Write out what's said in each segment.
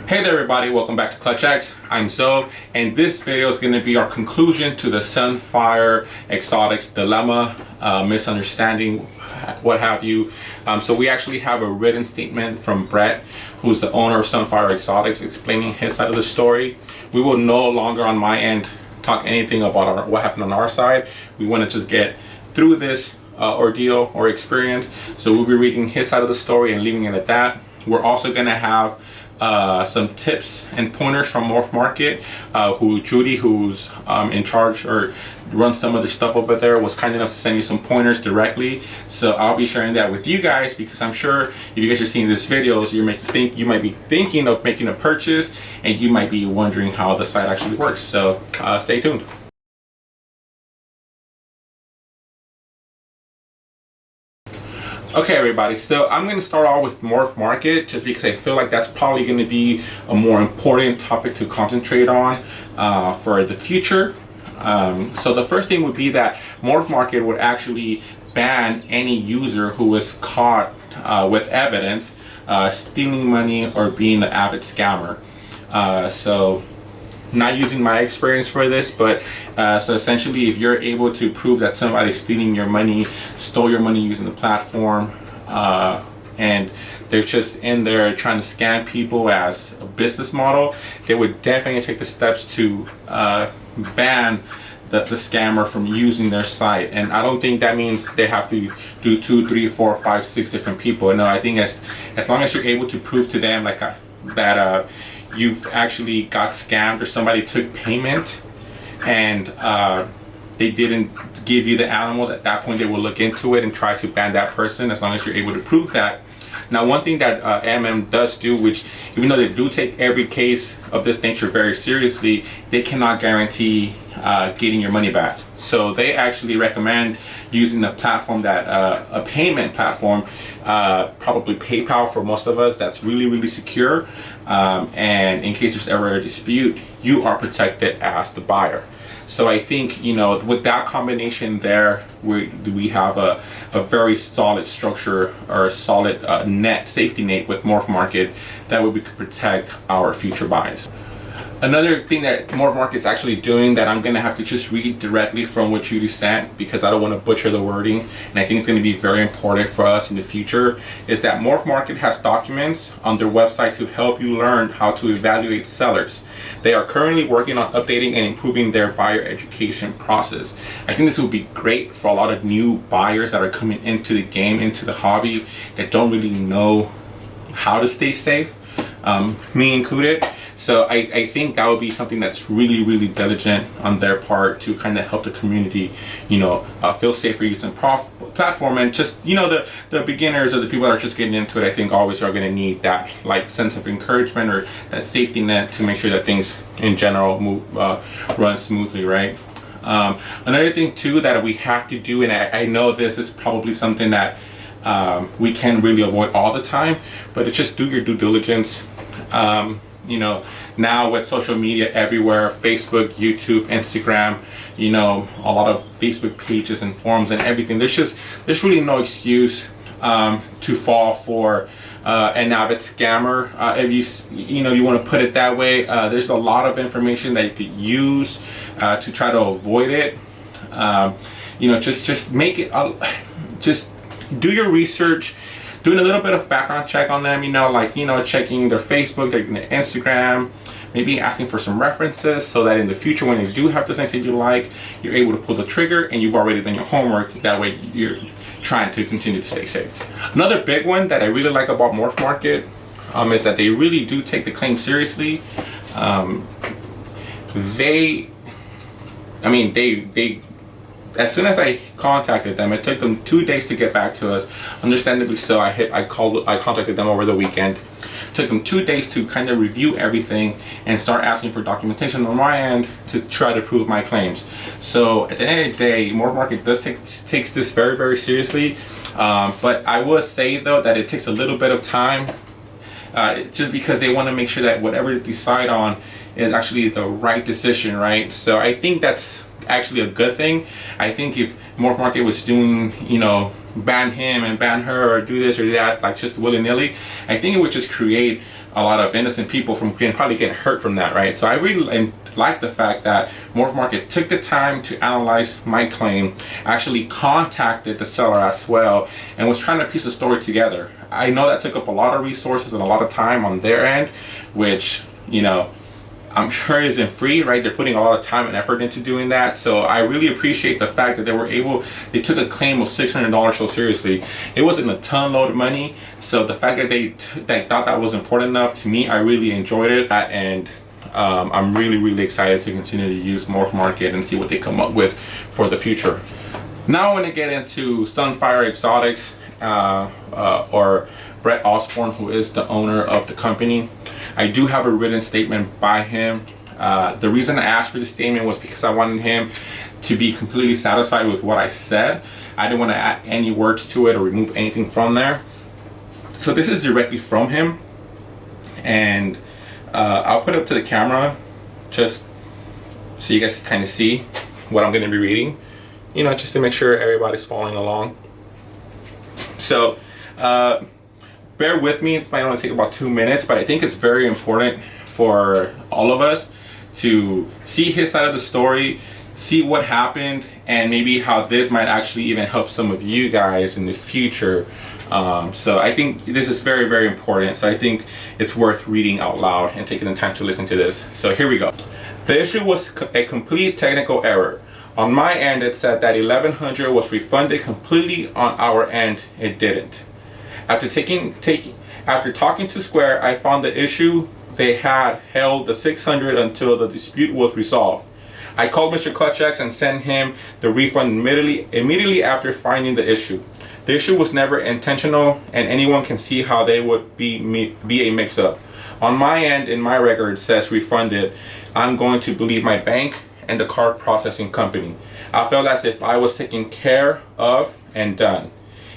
Hey there everybody, welcome back to Clutch X. I'm Zoe, and this video is going to be our conclusion to the Sunfire Exotics dilemma, misunderstanding, what have you. So we actually have a written statement from Brett, who's the owner of Sunfire Exotics, explaining his side of the story. We will no longer on my end talk anything about what happened on our side. We want to just get through this ordeal or experience. So we'll be reading his side of the story and leaving it at that. We're also going to have some tips and pointers from Morph Market, Judy, who's in charge or runs some of the stuff over there, was kind enough to send you some pointers directly. So I'll be sharing that with you guys, because I'm sure if you guys are seeing this video, so you might be thinking of making a purchase, and you might be wondering how the site actually works. So stay tuned. Okay everybody, so I'm going to start off with Morph Market, just because I feel like that's probably going to be a more important topic to concentrate on for the future. So the first thing would be that Morph Market would actually ban any user who was caught with evidence stealing money or being an avid scammer. So not using my experience for this, but so essentially if you're able to prove that somebody's stealing your money, stole your money using the platform, and they're just in there trying to scam people as a business model, they would definitely take the steps to ban the scammer from using their site. And I don't think that means they have to do 2, 3, 4, 5, 6 different people. No, I think as long as you're able to prove to them like that you've actually got scammed, or somebody took payment and they didn't give you the animals, at that point they will look into it and try to ban that person, as long as you're able to prove that. Now, one thing that MM does do, which even though they do take every case of this nature very seriously, they cannot guarantee getting your money back. So they actually recommend using a platform that a payment platform, probably PayPal for most of us, that's really secure, and in case there's ever a dispute, you are protected as the buyer. So I think, you know, with that combination there, we have a very solid structure, or a solid safety net with Morph Market, that way we could protect our future buys. Another thing that Morph Market's actually doing, that I'm going to have to just read directly from what Judy sent, because I don't want to butcher the wording, and I think it's going to be very important for us in the future, is that Morph Market has documents on their website to help you learn how to evaluate sellers. They are currently working on updating and improving their buyer education process. I think this will be great for a lot of new buyers that are coming into the game, into the hobby, that don't really know how to stay safe, me included. So I think that would be something that's really diligent on their part, to kind of help the community, you know, feel safer using the platform. And just, you know, the beginners or the people that are just getting into it, I think always are going to need that like sense of encouragement, or that safety net, to make sure that things in general run smoothly, right? Another thing too that we have to do, and I know this is probably something that we can really avoid all the time, but it's just do your due diligence. You know, now with social media everywhere, Facebook, YouTube, Instagram, you know, a lot of Facebook pages and forums and everything, there's really no excuse to fall for an avid scammer. If you want to put it that way, there's a lot of information that you could use to try to avoid it. You know, just make it, just do your research, doing a little bit of background check on them, you know, like, you know, checking their Facebook, their Instagram, maybe asking for some references, so that in the future, when they do have the things that you like, you're able to pull the trigger and you've already done your homework. That way you're trying to continue to stay safe. Another big one that I really like about Morph Market is that they really do take the claim seriously. They as soon as I contacted them, it took them 2 days to get back to us. Understandably so. I contacted them over the weekend. It took them 2 days to kind of review everything and start asking for documentation on my end to try to prove my claims. So at the end of the day, Morph Market takes this very seriously. But I will say though that it takes a little bit of time, just because they want to make sure that whatever they decide on is actually the right decision, right? So I think that's actually a good thing. I think if Morph Market was doing, you know, ban him and ban her or do this or that, like just willy-nilly, I think it would just create a lot of innocent people from probably getting hurt from that, right? So I really like the fact that Morph Market took the time to analyze my claim, actually contacted the seller as well, and was trying to piece the story together. I know that took up a lot of resources and a lot of time on their end, which, you know, I'm sure isn't free, right? They're putting a lot of time and effort into doing that. So I really appreciate the fact that they took a claim of $600 so seriously. It wasn't a ton load of money. So the fact that they thought that was important enough, to me, I really enjoyed it. And I'm really excited to continue to use Morph Market and see what they come up with for the future. Now I want to get into Sunfire Exotics, or Brett Osborne, who is the owner of the company. I do have a written statement by him. The reason I asked for the statement was because I wanted him to be completely satisfied with what I said. I didn't want to add any words to it or remove anything from there. So this is directly from him, and I'll put it up to the camera just so you guys can kind of see what I'm going to be reading, you know, just to make sure everybody's following along. So bear with me, it might only take about 2 minutes, but I think it's very important for all of us to see his side of the story, see what happened, and maybe how this might actually even help some of you guys in the future. So I think this is very important. So I think it's worth reading out loud and taking the time to listen to this. So here we go. The issue was a complete technical error. On my end, it said that $1,100 was refunded completely. On our end, it didn't. After talking to Square, I found the issue they had held the $600 until the dispute was resolved. I called Mr. Clutchex and sent him the refund immediately after finding the issue. The issue was never intentional, and anyone can see how they would be a mix-up. On my end, in my record, it says refunded. I'm going to believe my bank and the card processing company. I felt as if I was taken care of and done.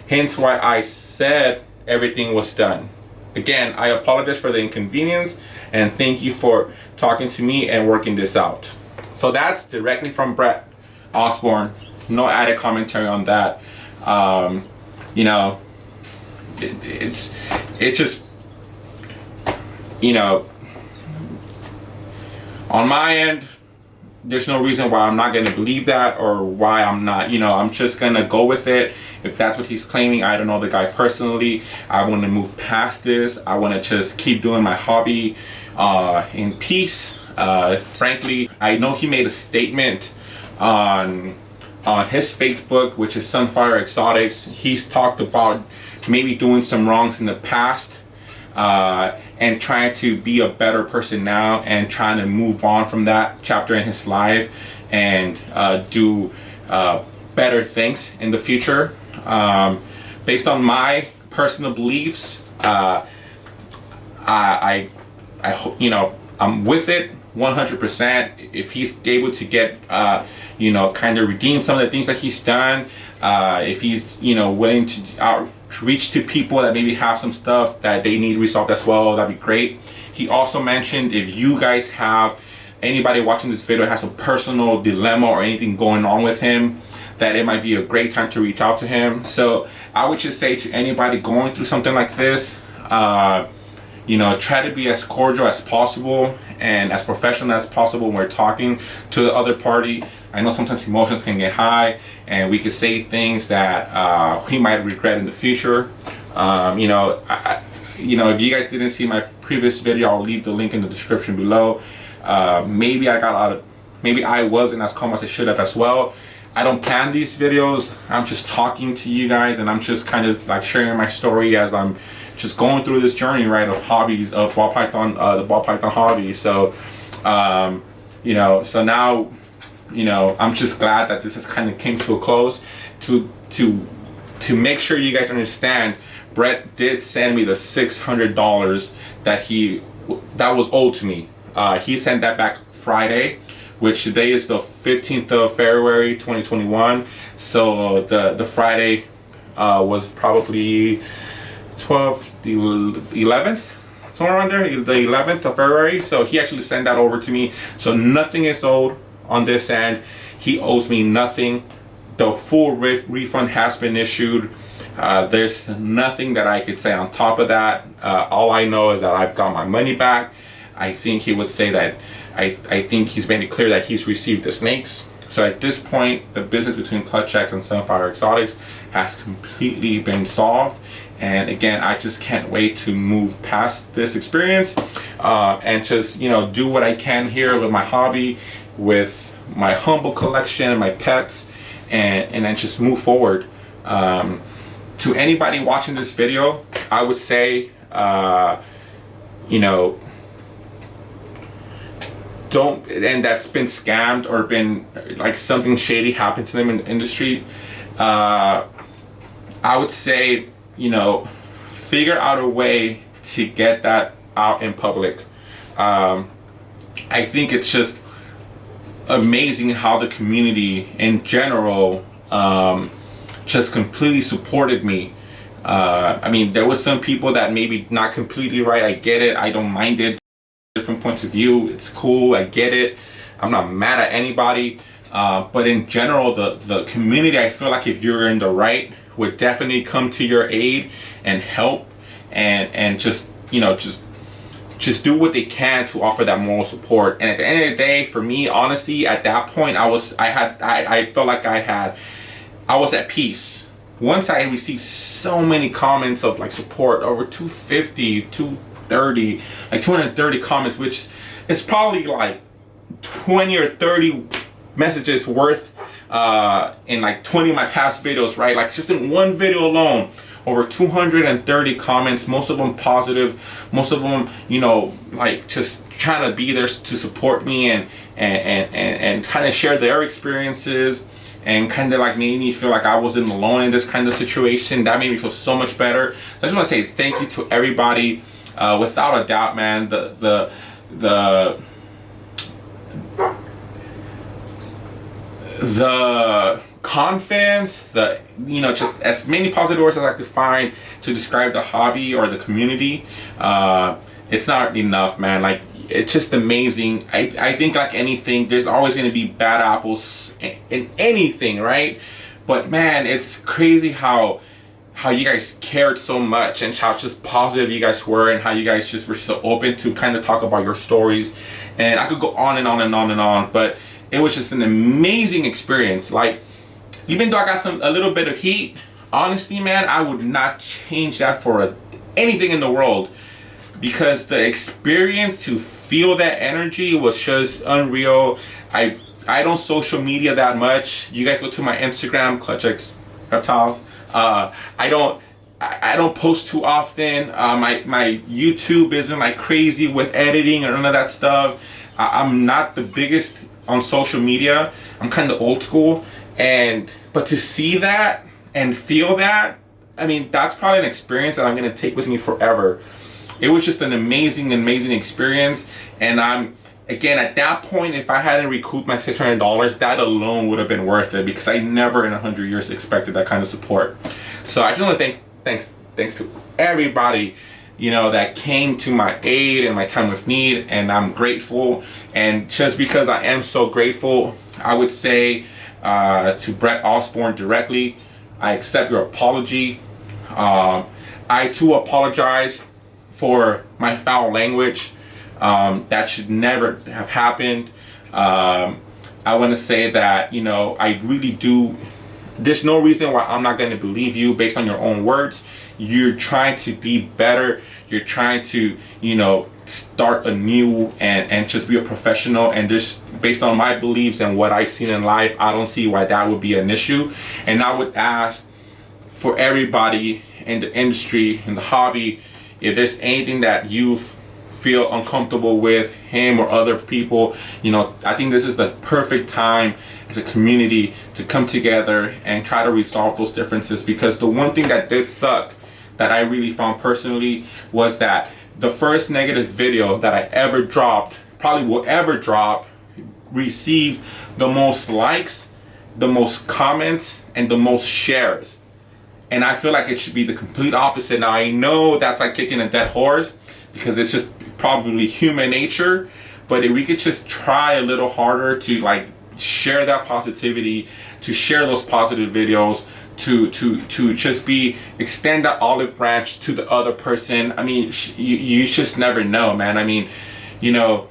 Hence why I said everything was done. Again, I apologize for the inconvenience and thank you for talking to me and working this out. So that's directly from Brett Osborne. No added commentary on that. You know, it's just, you know, on my end, there's no reason why I'm not going to believe that, or why I'm not, you know, I'm just going to go with it. If that's what he's claiming, I don't know the guy personally. I want to move past this. I want to just keep doing my hobby in peace. Frankly, I know he made a statement on his Facebook, which is Sunfire Exotics. He's talked about maybe doing some wrongs in the past, and trying to be a better person now, and trying to move on from that chapter in his life and do better things in the future. Based on my personal beliefs, I hope, you know, I'm with it 100%. If he's able to get, you know, kind of redeem some of the things that he's done, if he's, you know, willing to reach to people that maybe have some stuff that they need resolved as well, that'd be great. He also mentioned if you guys have anybody watching this video has a personal dilemma or anything going on with him, that it might be a great time to reach out to him. So I would just say to anybody going through something like this, you know, try to be as cordial as possible and as professional as possible when we're talking to the other party. I know sometimes emotions can get high and we could say things that we might regret in the future. You know, you know, if you guys didn't see my previous video, I'll leave the link in the description below. Maybe I wasn't as calm as I should have as well. I don't plan these videos. I'm just talking to you guys, and I'm just kind of like sharing my story as I'm just going through this journey, right, of hobbies, of ball python, the ball python hobby. So, you know, so now, you know, I'm just glad that this has kind of came to a close. To make sure you guys understand, Brett did send me the $600 that was owed to me. He sent that back Friday, which today is the 15th of February 2021. So the Friday was probably the 11th, somewhere around there, the 11th of February. So he actually sent that over to me. So nothing is owed on this end. He owes me nothing. The full refund has been issued. There's nothing that I could say on top of that. All I know is that I've got my money back. I think he would say that I think he's made it clear that he's received the snakes. So at this point, the business between Clutch-X and Sunfire Exotics has completely been solved. And again, I just can't wait to move past this experience and just, do what I can here with my hobby, with my humble collection and my pets, and then just move forward. To anybody watching this video, I would say, don't, and that's been scammed or been like something shady happened to them in the industry, I would say, figure out a way to get that out in public. I think it's just amazing how the community in general just completely supported me. There was some people that maybe not completely right. I get it. I don't mind it. Different points of view. It's cool. I get it. I'm not mad at anybody. But in general, the community, I feel like if you're in the right, would definitely come to your aid and help and just do what they can to offer that moral support. And at the end of the day, for me, honestly, at that point, I felt like I was at peace. Once I received so many comments of like support, over 250, 230, like 230 comments, which is probably like 20 or 30 messages worth in like 20 of my past videos, right? Like just in one video alone, over 230 comments, most of them positive, most of them, like just trying to be there to support me and kind of share their experiences and kind of like made me feel like I wasn't alone in this kind of situation. That made me feel so much better. So I just want to say thank you to everybody. Without a doubt, man, the confidence, just as many positive words as I could find to describe the hobby or the community, it's not enough, man. Like, it's just amazing. I think like anything, there's always going to be bad apples in anything, right? But man, it's crazy how you guys cared so much and how just positive you guys were and how you guys just were so open to kind of talk about your stories. And I could go on and on and on and on, but it was just an amazing experience. Like, even though I got a little bit of heat, honestly, man, I would not change that for anything in the world, because the experience to feel that energy was just unreal. I don't social media that much. You guys go to my Instagram, Clutch-X Reptiles. I don't post too often. My YouTube isn't like crazy with editing or none of that stuff. I'm not the biggest on social media. I'm kind of old school, but to see that and feel that, that's probably an experience that I'm gonna take with me forever. It was just an amazing experience, and again, at that point, if I hadn't recouped my $600, that alone would have been worth it, because I never in 100 years expected that kind of support. So I just want to thanks to everybody, that came to my aid in my time of need, and I'm grateful. And just because I am so grateful, I would say to Brett Osborne directly, I accept your apology. I too apologize for my foul language. That should never have happened. I want to say that, I really do. There's no reason why I'm not going to believe you based on your own words. You're trying to be better. You're trying to, start anew and just be a professional. And just based on my beliefs and what I've seen in life, I don't see why that would be an issue. And I would ask for everybody in the industry, in the hobby, if there's anything that you feel uncomfortable with him or other people, I think this is the perfect time as a community to come together and try to resolve those differences. Because the one thing that did suck, that I really found personally, was that the first negative video that I ever dropped, probably will ever drop, received the most likes, the most comments, and the most shares. And I feel like it should be the complete opposite. Now, I know that's like kicking a dead horse, because it's just probably human nature, but if we could just try a little harder to like share that positivity, to share those positive videos, to just be extend that olive branch to the other person. I mean, you just never know, man. I mean, you know,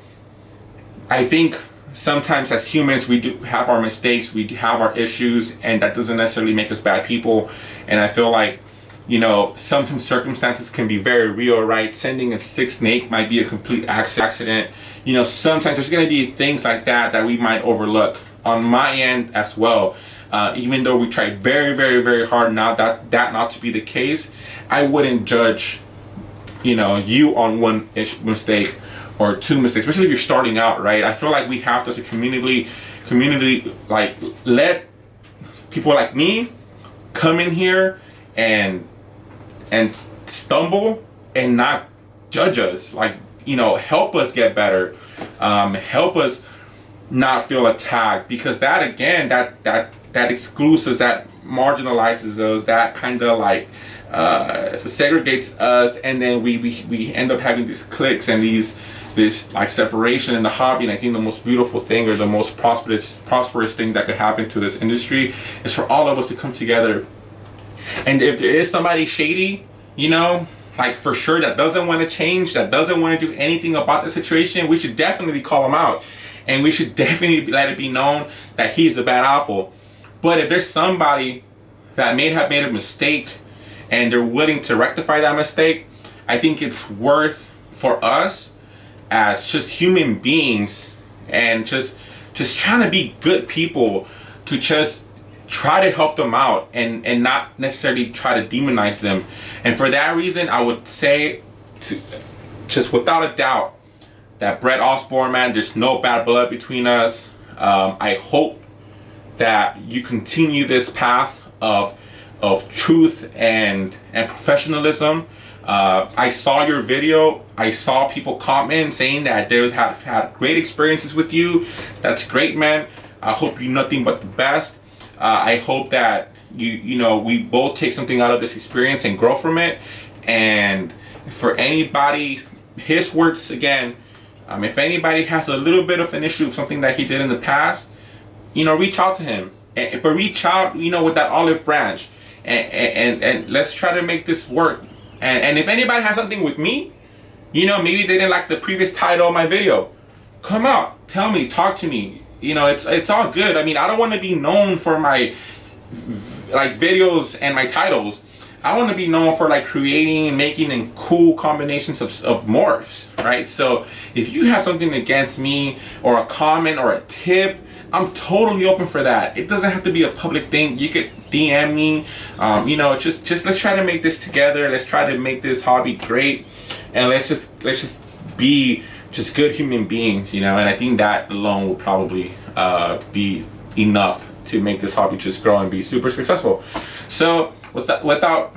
I think sometimes as humans we do have our mistakes, we have our issues, and that doesn't necessarily make us bad people. And I feel like, you know, sometimes circumstances can be very real, right? Sending a sick snake might be a complete accident. You know, sometimes there's going to be things like that we might overlook on my end as well. Even though we try very, very, very hard not to be the case, I wouldn't judge, you know, you on one mistake or two mistakes, especially if you're starting out, right? I feel like we have to, as a community, like, let people like me come in here and stumble and not judge us. Like, you know, help us get better, help us not feel attacked, because that, again, that excludes us, that marginalizes us, that kind of like segregates us, and then we end up having these cliques and this like separation in the hobby. And I think the most beautiful thing, or the most prosperous thing that could happen to this industry, is for all of us to come together. And if there is somebody shady, you know, like for sure, that doesn't want to change, that doesn't want to do anything about the situation, we should definitely call him out, and we should definitely let it be known that he's a bad apple. But if there's somebody that may have made a mistake and they're willing to rectify that mistake, I think it's worth for us as just human beings, and just trying to be good people, to just try to help them out and not necessarily try to demonize them. And for that reason, I would say, to just without a doubt, that Brett Osborne, man, there's no bad blood between us. I hope that you continue this path of truth and professionalism. I saw your video. I saw people comment saying that they have had great experiences with you. That's great, man. I hope you nothing but the best. I hope that you know, we both take something out of this experience and grow from it. And for anybody, his words again, if anybody has a little bit of an issue with something that he did in the past, you know, reach out to him. But reach out, you know, with that olive branch, and let's try to make this work. And if anybody has something with me, you know, maybe they didn't like the previous title of my video, come out, tell me, talk to me. You know, it's all good. I mean, I don't want to be known for my like videos and my titles. I want to be known for like creating and making and cool combinations of morphs, right? So if you have something against me, or a comment or a tip, I'm totally open for that. It doesn't have to be a public thing. You could DM me. You know, just let's try to make this together. Let's try to make this hobby great, and let's just be just good human beings, you know. And I think that alone will probably be enough to make this hobby just grow and be super successful. So without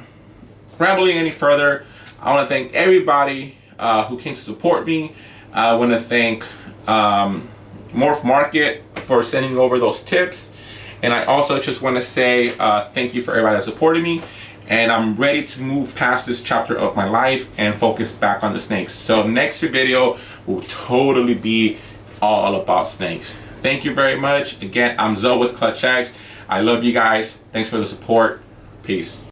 rambling any further, I want to thank everybody who came to support me. I want to thank Morph Market for sending over those tips, and I also just want to say thank you for everybody that supported me, and I'm ready to move past this chapter of my life and focus back on the snakes. So next video will totally be all about snakes. Thank you very much. Again, I'm Zoe with Clutch Eggs. I love you guys. Thanks for the support. Peace.